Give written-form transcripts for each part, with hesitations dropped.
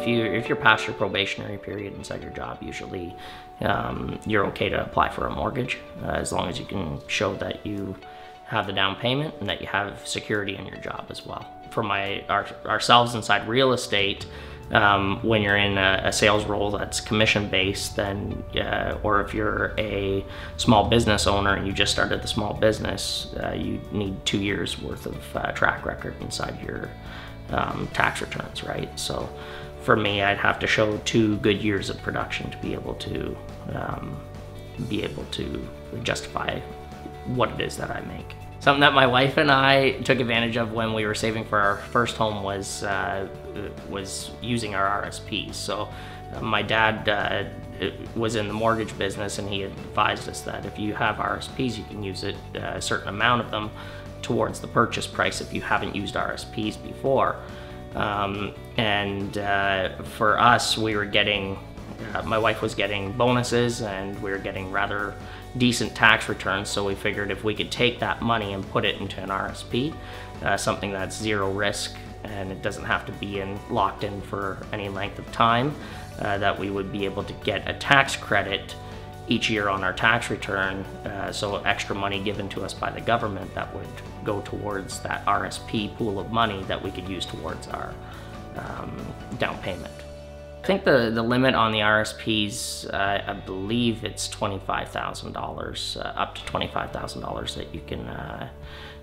if you're past your probationary period inside your job, usually you're okay to apply for a mortgage as long as you can show that you have the down payment and that you have security in your job as well. For ourselves inside real estate, when you're in a sales role that's commission based, then or if you're a small business owner and you just started the small business, you need 2 years worth of track record inside your tax returns, right? So for me, I'd have to show 2 good years of production to be able to justify what it is that I make. Something that my wife and I took advantage of when we were saving for our first home was using our RSPs. So my dad was in the mortgage business, and he advised us that if you have RSPs, you can use a certain amount of them towards the purchase price if you haven't used RSPs before. For us, we were getting, my wife was getting bonuses, and we were getting rather decent tax returns, so we figured if we could take that money and put it into an RSP, something that's zero risk and it doesn't have to be locked in for any length of time, that we would be able to get a tax credit each year on our tax return, so extra money given to us by the government that would go towards that RSP pool of money that we could use towards our down payment. I think the limit on the RSPs, I believe it's $25,000, up to $25,000 that you can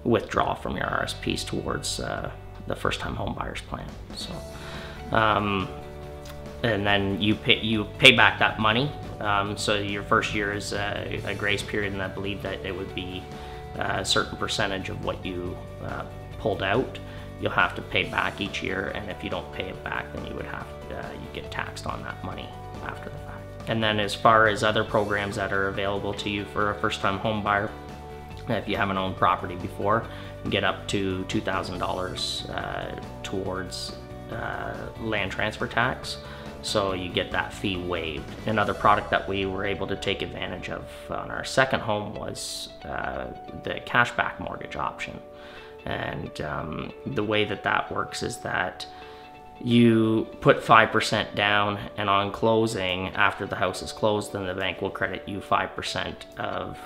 withdraw from your RSPs towards the first-time home buyers plan. So, and then you pay back that money. So your first year is a grace period, and I believe that it would be a certain percentage of what you pulled out. You'll have to pay back each year, and if you don't pay it back, then you would have you get taxed on that money after the fact. And then as far as other programs that are available to you for a first-time home buyer, if you haven't owned property before, you get up to $2,000 towards land transfer tax, so you get that fee waived. Another product that we were able to take advantage of on our second home was the cashback mortgage option. And the way that works is that you put 5% down, and on closing, after the house is closed, then the bank will credit you 5% of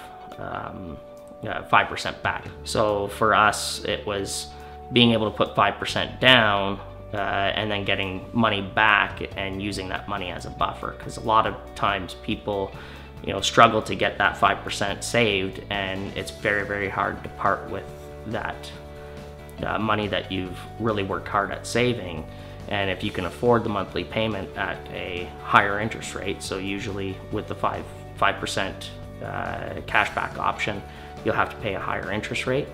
5% back. So for us, it was being able to put 5% down and then getting money back and using that money as a buffer, because a lot of times people struggle to get that 5% saved, and it's very, very hard to part with that money that you've really worked hard at saving. And if you can afford the monthly payment at a higher interest rate, so usually with the 5% cashback option, you'll have to pay a higher interest rate.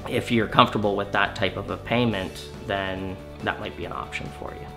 If you're comfortable with that type of a payment, then that might be an option for you.